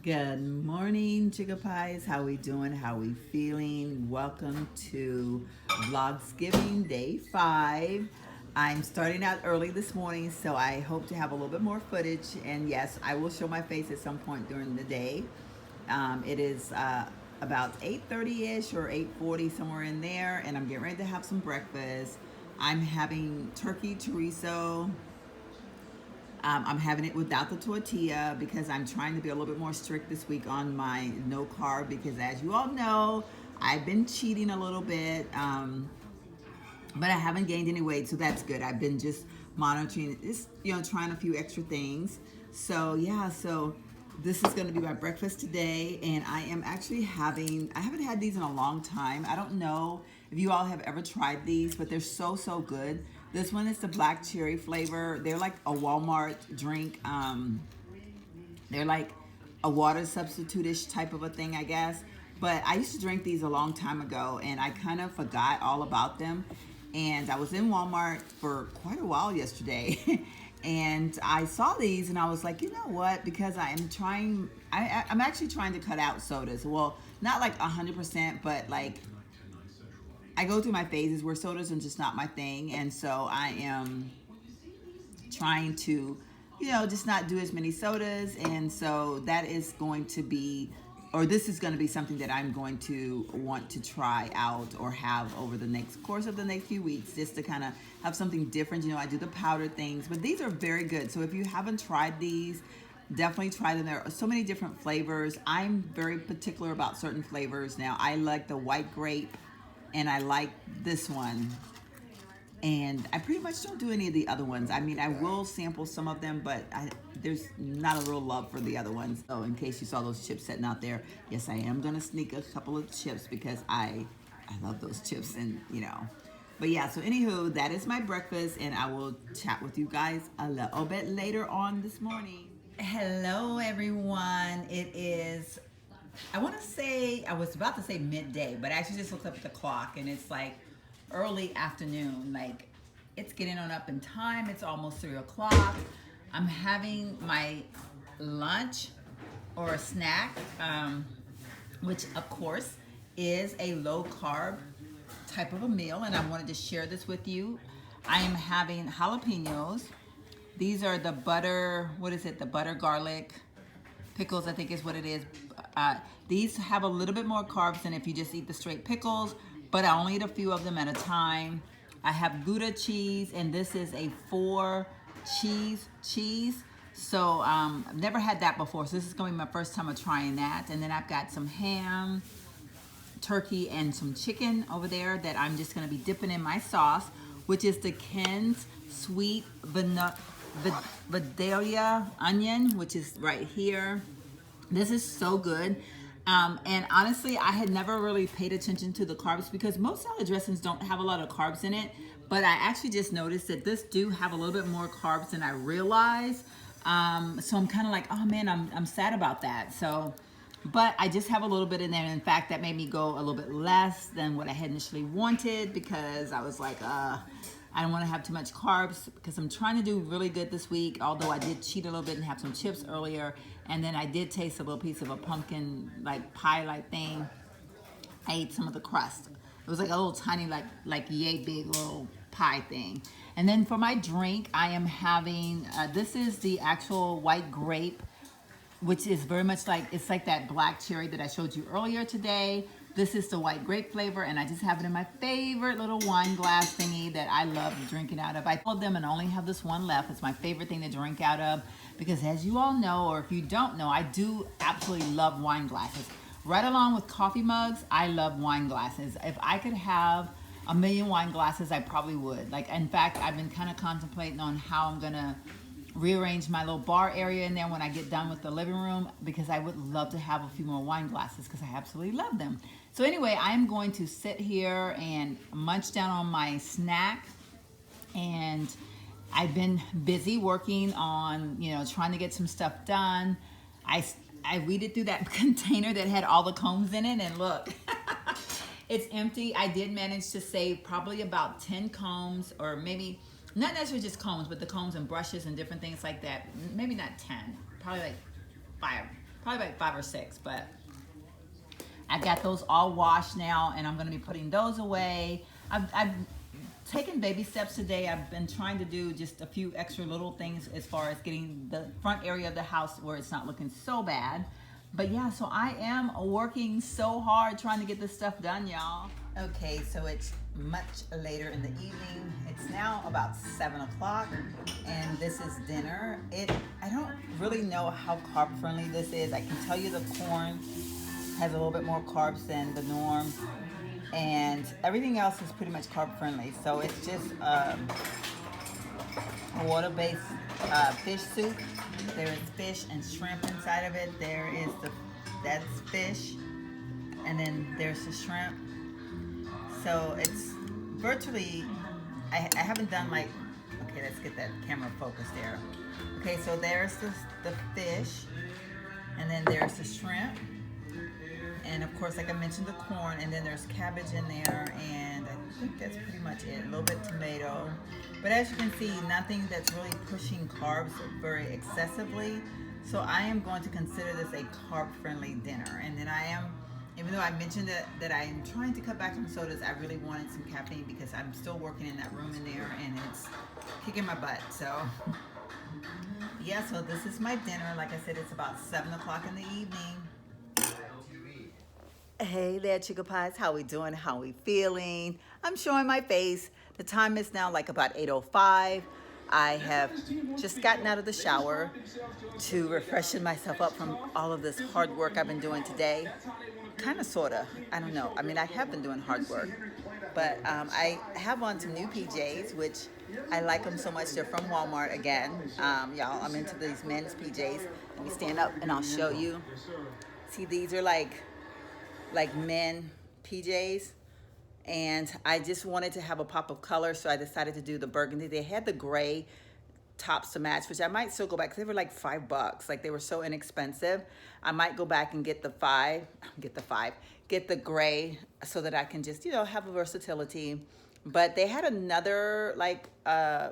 Good morning, Jigga Pies. How we doing? How we feeling? Welcome to VLOGSGIVING Day 5. I'm starting out early this morning, so I hope to have a little bit more footage. And yes, I will show my face at some point during the day. It is about 8:30ish or 8:40, somewhere in there, and I'm getting ready to have some breakfast. I'm having turkey chorizo. I'm having it without the tortilla because I'm trying to be a little bit more strict this week on my no carb, because as you all know, I've been cheating a little bit, but I haven't gained any weight, so that's good. I've been just monitoring this, trying a few extra things. So yeah, so this is going to be my breakfast today, and I am actually I haven't had these in a long time. I don't know if you all have ever tried these, but they're so good. This one is the black cherry flavor. They're like a Walmart drink. They're like a water substitute-ish type of a thing, I guess. But I used to drink these a long time ago, and I kind of forgot all about them. And I was in Walmart for quite a while yesterday, and I saw these, and I was like, you know what? Because I'm actually trying to cut out sodas. Well, not like 100%, but like, I go through my phases where sodas are just not my thing, and so I am trying to, just not do as many sodas, and so that is going to be, or this is going to be something that I'm going to want to try out or have over the course of the next few weeks, just to kind of have something different. I do the powder things, but these are very good. So if you haven't tried these, definitely try them. There are so many different flavors. I'm very particular about certain flavors. Now, I like the white grape, and I like this one, and I pretty much don't do any of the other ones. I mean, I will sample some of them, but there's not a real love for the other ones. So in case you saw those chips sitting out there, yes, I am gonna sneak a couple of chips because I love those chips, and but yeah, so anywho, that is my breakfast, and I will chat with you guys a little bit later on this morning. Hello everyone. It is, I was about to say midday, but I actually just looked up at the clock, and it's like early afternoon. Like, it's getting on up in time. It's almost 3 o'clock. I'm having my lunch or a snack, which of course is a low carb type of a meal, and I wanted to share this with you. I am having jalapenos. These are the butter, the butter garlic pickles, I think is what it is. These have a little bit more carbs than if you just eat the straight pickles, but I only eat a few of them at a time. I have Gouda cheese, and this is a 4 cheese. So I've never had that before, so this is going to be my first time of trying that. And then I've got some ham, turkey, and some chicken over there that I'm just going to be dipping in my sauce, which is the Ken's sweet Vidalia onion, which is right here. This is so good. And honestly, I had never really paid attention to the carbs because most salad dressings don't have a lot of carbs in it. But I actually just noticed that this do have a little bit more carbs than I realized. So I'm kind of like, oh man, I'm sad about that. So, but I just have a little bit in there. And in fact, that made me go a little bit less than what I had initially wanted, because I was like, I don't want to have too much carbs because I'm trying to do really good this week, although I did cheat a little bit and have some chips earlier. And then I did taste a little piece of a pumpkin pie thing. I ate some of the crust. It was like a little tiny like yay big little pie thing. And then for my drink, I am having, this is the actual white grape, which is very much it's like that black cherry that I showed you earlier today. This is the white grape flavor, and I just have it in my favorite little wine glass thingy that I love drinking out of. I pulled them and only have this one left. It's my favorite thing to drink out of because, as you all know, or if you don't know, I do absolutely love wine glasses. Right along with coffee mugs, I love wine glasses. If I could have a million wine glasses, I probably would. In fact, I've been kind of contemplating on how I'm gonna rearrange my little bar area in there when I get done with the living room, because I would love to have a few more wine glasses because I absolutely love them. So anyway, I'm going to sit here and munch down on my snack, and I've been busy working on, trying to get some stuff done. I weeded through that container that had all the combs in it, and look, it's empty. I did manage to save probably about 10 combs, or maybe not necessarily just combs, but the combs and brushes and different things like that. Maybe not 10, probably like 5, probably like 5 or 6, but I got those all washed now, and I'm going to be putting those away. I've taken baby steps today. I've been trying to do just a few extra little things as far as getting the front area of the house where it's not looking so bad. But yeah, so I am working so hard trying to get this stuff done, y'all. Okay, so it's much later in the evening. It's now about 7 o'clock, and this is dinner. I don't really know how carb friendly this is. I can tell you the corn has a little bit more carbs than the norm, and everything else is pretty much carb friendly. So it's just a water-based fish soup. There is fish and shrimp inside of it. That's fish, and then there's the shrimp. So it's virtually, I haven't done like, okay, let's get that camera focused there. Okay, so there's the fish, and then there's the shrimp, and of course, like I mentioned, the corn, and then there's cabbage in there, and I think that's pretty much it. A little bit tomato, but as you can see, nothing that's really pushing carbs very excessively. So I am going to consider this a carb-friendly dinner, and then even though I mentioned that I'm trying to cut back on sodas, I really wanted some caffeine because I'm still working in that room in there, and it's kicking my butt. So yeah, so this is my dinner. Like I said, it's about 7 o'clock in the evening. Hey there, Chica Pies. How we doing? How we feeling? I'm showing my face. The time is now like about 8:05. I have just gotten out of the shower to refreshen myself up from all of this hard work I've been doing today. Kind of, sort of. I don't know. I mean, I have been doing hard work. But I have on some new PJs, which I like them so much. They're from Walmart again. Y'all, I'm into these men's PJs. Let me stand up and I'll show you. See, these are like men PJs. And I just wanted to have a pop of color, so I decided to do the burgundy. They had the gray tops to match, which I might still go back, because they were like $5. Like, they were so inexpensive. I might go back and get the gray, so that I can just, have a versatility. But they had another like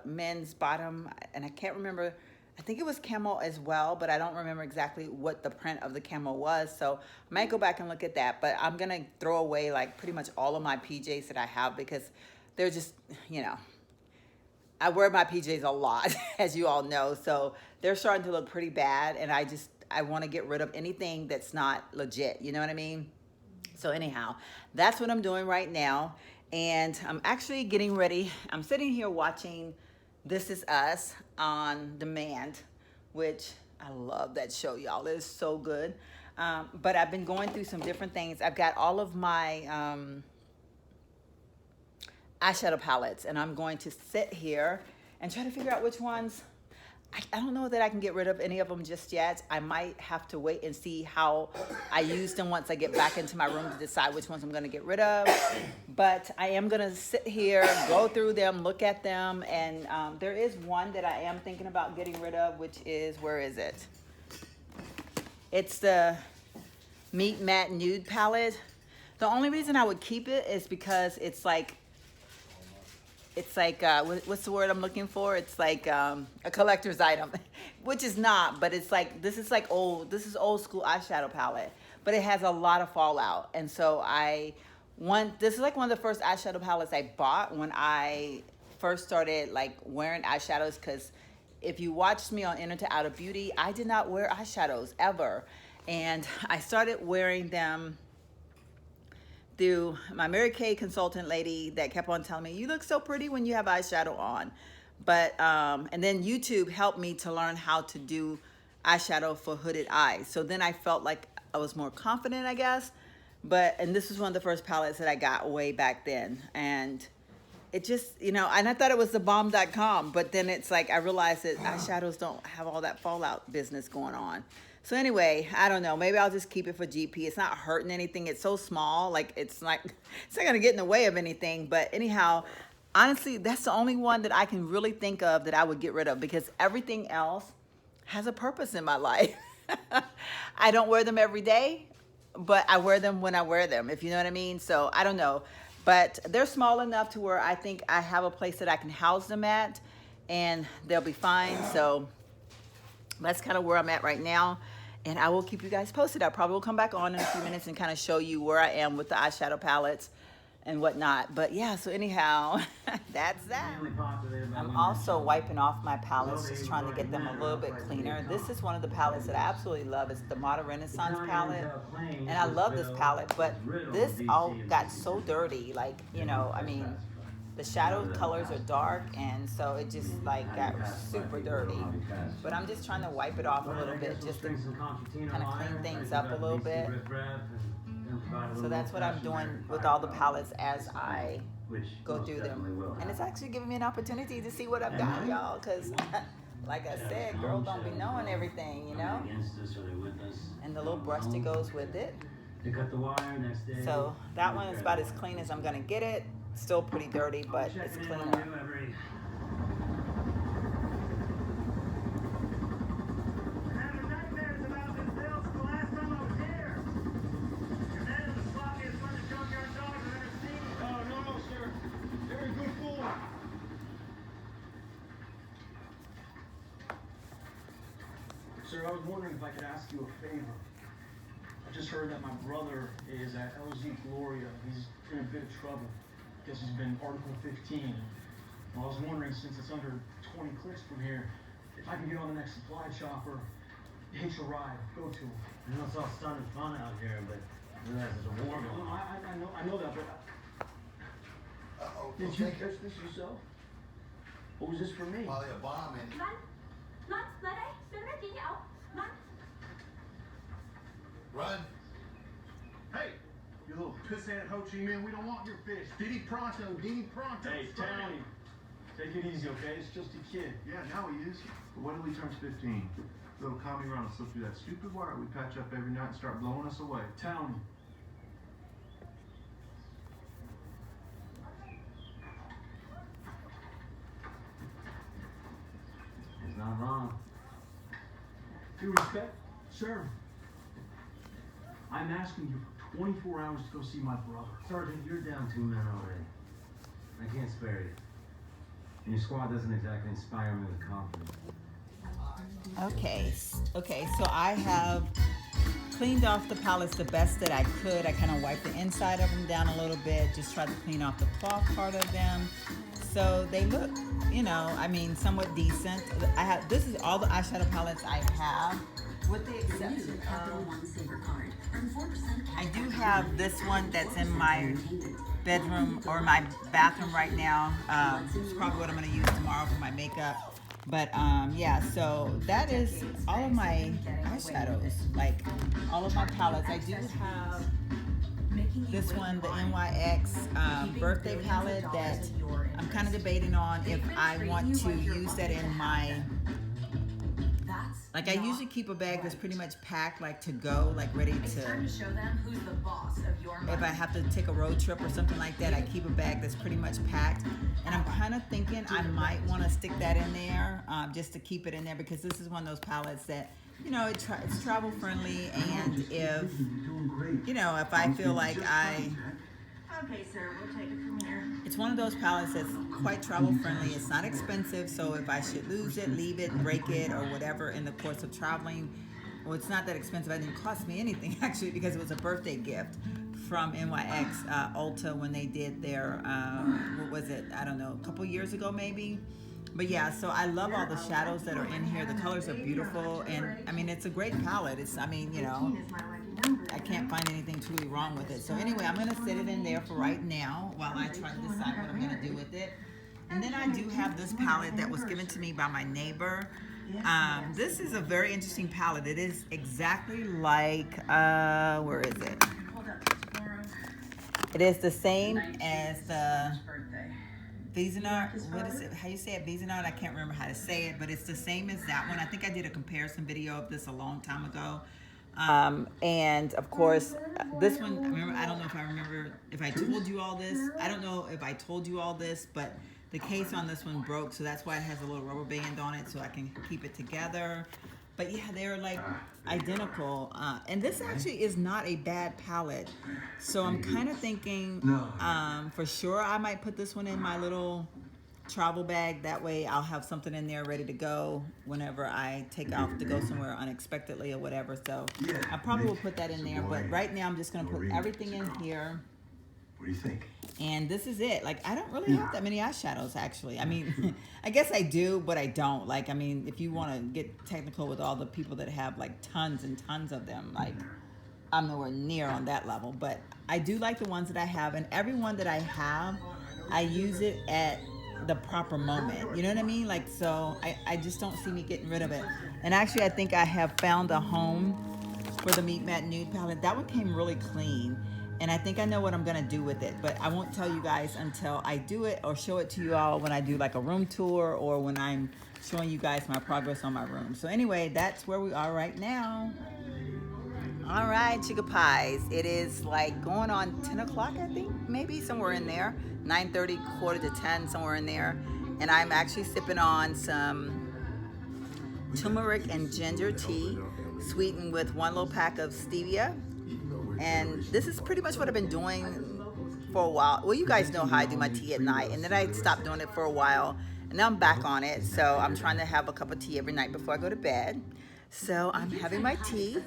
men's bottom, and I can't remember. I think it was camel as well, but I don't remember exactly what the print of the camel was. So I might go back and look at that. But I'm gonna throw away like pretty much all of my PJs that I have, because they're just, I wear my PJs a lot, as you all know. So they're starting to look pretty bad, and I want to get rid of anything that's not legit. You know what I mean? So anyhow, that's what I'm doing right now. And I'm actually getting ready. I'm sitting here watching This Is Us on demand, which I love that show, y'all. It is so good. But I've been going through some different things. I've got all of my eyeshadow palettes, and I'm going to sit here and try to figure out which ones. I don't know that I can get rid of any of them just yet. I might have to wait and see how I use them once I get back into my room to decide which ones I'm going to get rid of. But I am going to sit here, go through them, look at them. And there is one that I am thinking about getting rid of, which is, where is it? It's the Meat Matte Nude palette. The only reason I would keep it is because it's like, what's the word I'm looking for? It's like a collector's item, which is not, but it's like, this is old school eyeshadow palette, but it has a lot of fallout. And so this is like one of the first eyeshadow palettes I bought when I first started like wearing eyeshadows, because if you watched me on Enter to Outer Beauty, I did not wear eyeshadows ever. And I started wearing them through my Mary Kay consultant lady that kept on telling me, you look so pretty when you have eyeshadow on. But, and then YouTube helped me to learn how to do eyeshadow for hooded eyes. So then I felt like I was more confident, I guess. And this was one of the first palettes that I got way back then. And it just, and I thought it was the bomb.com, but then it's like, I realized that eyeshadows don't have all that fallout business going on. So anyway, I don't know. Maybe I'll just keep it for GP. It's not hurting anything. It's so small. Like, it's not going to get in the way of anything. But anyhow, honestly, that's the only one that I can really think of that I would get rid of, because everything else has a purpose in my life. I don't wear them every day, but I wear them when I wear them, if you know what I mean. So I don't know. But they're small enough to where I think I have a place that I can house them at, and they'll be fine. So that's kind of where I'm at right now. and I will keep you guys posted. I probably will come back on in a few minutes and kind of show you where I am with the eyeshadow palettes and whatnot. But yeah, so anyhow, that's that. I'm also wiping off my palettes, just trying to get them a little bit cleaner. This is one of the palettes that I absolutely love. It's the Modern Renaissance palette, and I love this palette, but this all got so dirty. Like, you know, I mean, the shadow colors are dark, and so it just like got super dirty. But I'm just trying to wipe it off a little bit, just to kind of clean things up a little bit. So that's what I'm doing with all the palettes as I go through them. And it's actually giving me an opportunity to see what I've got, y'all, because like I said, girl don't be knowing everything, you know? And the little brush that goes with it. So that one is about as clean as I'm gonna get it. Still pretty dirty, but it's cleaner. Sir, I was wondering if I could ask you a favor. I just heard that my brother is at LZ Gloria. He's in a bit of trouble. Guess he's been Article 15. Well, I was wondering, since it's under 20 clicks from here, if I can get on the next supply chopper, hitch a ride, go to him. I know it's all fun and fun out here, but I realize there's a war going on. No, I know that, but... Did you catch this yourself? What was this for me? Probably a bomb in. Run. Hey, you little pissant Ho Chi Minh, we don't want your fish. Diddy pronto, Diddy pronto. Hey, Townie, take it easy, okay? It's just a kid. Yeah, now he is. But when till he turns 15? Little comedy run will slip through that stupid wire we patch up every night and start blowing us away. Townie. He's not wrong. Due respect, sir, I'm asking you for 24 hours to go see my brother. Sergeant, you're down 2 men already. I can't spare you. And your squad doesn't exactly inspire me with confidence. Okay, so I have cleaned off the palettes the best that I could. I kind of wiped the inside of them down a little bit, just tried to clean off the cloth part of them. So they look, you know, I mean, somewhat decent. This is all the eyeshadow palettes I have, with the exception of, I do have this one that's in my bedroom or my bathroom right now. It's probably what I'm going to use tomorrow for my makeup. But yeah, so that is all of my eyeshadows, like all of my palettes. I do have this one, the NYX birthday palette, that I'm kind of debating on if I want to use that in my, like I usually keep a bag that's pretty much packed, like to go, like ready to, if I have to take a road trip or something like that, I keep a bag that's pretty much packed. And I'm kind of thinking I might want to stick that in there, just to keep it in there, because this is one of those palettes that, you know, it's travel friendly, and if, you know, if I feel like Okay, sir, we'll take it from here. it's one of those palettes that's quite travel friendly. It's not expensive, so if I should lose it, leave it, break it, or whatever in the course of traveling, well, it's not that expensive. It didn't cost me anything, actually, because it was a birthday gift from NYX Ulta when they did their, what was it? I don't know, a couple years ago maybe. But yeah, so I love all the shadows that are in here. The colors are beautiful, and I mean, it's a great palette. It's, I mean, you know, I can't find anything truly wrong with it. So anyway, I'm gonna set it in there for right now while I try to decide what I'm gonna do with it. And then I do have this palette that was given to me by my neighbor. This is a very interesting palette. It is exactly like, where is it? It is the same as the Visionard, what is it? How you say it? Visionard? I can't remember how to say it, but it's the same as that one. I think I did a comparison video of this a long time ago. And of course, this one, I don't know if I remember if I told you all this. I don't know if I told you all this, but the case on this one broke, so that's why it has a little rubber band on it so I can keep it together. But yeah, they're like identical. And this actually is not a bad palette. So I'm kind of thinking, for sure I might put this one in my little travel bag. That way I'll have something in there ready to go whenever I take off to go somewhere unexpectedly or whatever. So I probably will put that in there, but right now I'm just gonna put everything in here. What do you think? And this is it. Like, I don't really have that many eyeshadows, actually. I mean, I guess I do, but I don't. Like, I mean, if you want to get technical with all the people that have like tons and tons of them, like, I'm nowhere near on that level. But I do like the ones that I have, and every one that I have, I use it at the proper moment. You know what I mean? Like, so I just don't see me getting rid of it. And actually, I think I have found a home for the Meet Matte Nude palette. That one came really clean. And I think I know what I'm gonna do with it, but I won't tell you guys until I do it or show it to you all when I do like a room tour or when I'm showing you guys my progress on my room. So anyway, that's where we are right now. All right, Chica Pies. It is like going on 10 o'clock, I think, maybe somewhere in there. 9:30, quarter to 10, somewhere in there. And I'm actually sipping on some turmeric and ginger tea, sweetened with one little pack of stevia. And this is pretty much what I've been doing for a while. Well, you guys know how I do my tea at night, and then I stopped doing it for a while, and now I'm back on it. So I'm trying to have a cup of tea every night before I go to bed. So I'm having my tea,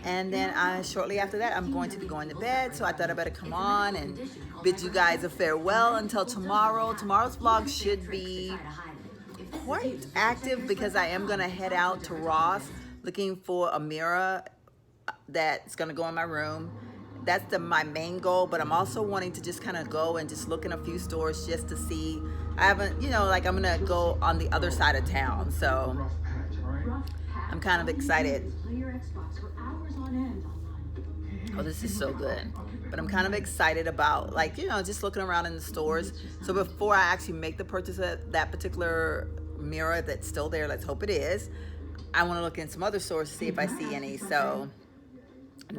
and then shortly after that, I'm going to be going to bed. So I thought I better come on and bid you guys a farewell until tomorrow. Tomorrow's vlog should be quite active because I am gonna head out to Ross looking for a mirror that's gonna go in my room. That's my main goal, but I'm also wanting to just kind of go and just look in a few stores just to see. I haven't, you know, like I'm gonna go on the other side of town, so I'm kind of excited. Oh, this is so good. But I'm kind of excited about, like, you know, just looking around in the stores. So before I actually make the purchase of that particular mirror that's still there, let's hope it is, I want to look in some other stores to see if I see any. So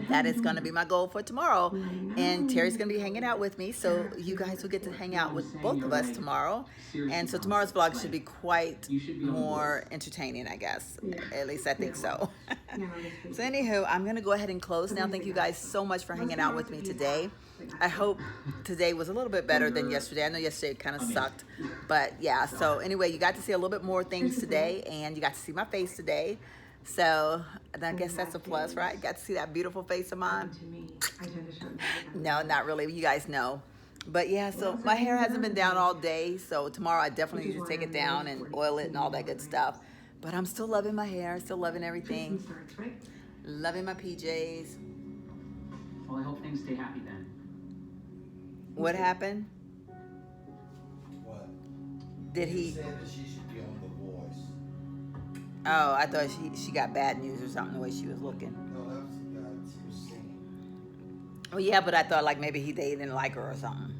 that is going to be my goal for tomorrow. And Terry's going to be hanging out with me, so you guys will get to hang out with both of us tomorrow. And so tomorrow's vlog should be quite more entertaining, I guess. At least I think so. So anywho, I'm going to go ahead and close now. Thank you guys so much for hanging out with me today. I hope today was a little bit better than yesterday. I know yesterday kind of sucked, but yeah. So anyway, you got to see a little bit more things today, and you got to see my face today. So I guess that's a plus, right? Got to see that beautiful face of mine. No, not really. You guys know. But yeah, so my hair hasn't been down all day. So tomorrow I definitely need to take it down and oil it and all that good stuff. But I'm still loving my hair, still loving everything. Loving my PJs. Well, I hope things stay happy then. What happened? What? Did he? said that she should be on The Voice. Oh, I thought she got bad news or something the way she was looking. No, that was the guy that she was singing. Oh yeah, but I thought like maybe they didn't like her or something.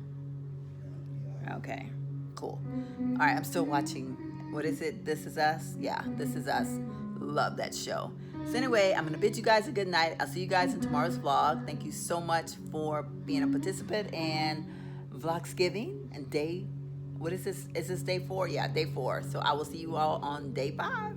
Yeah. Okay, cool. All right, I'm still watching. What is it? This Is Us? Yeah, This Is Us. Love that show. So anyway, I'm going to bid you guys a good night. I'll see you guys in tomorrow's vlog. Thank you so much for being a participant in VLOGSGIVING and day, what is this? Is this day 4? Yeah, day 4. So I will see you all on day 5.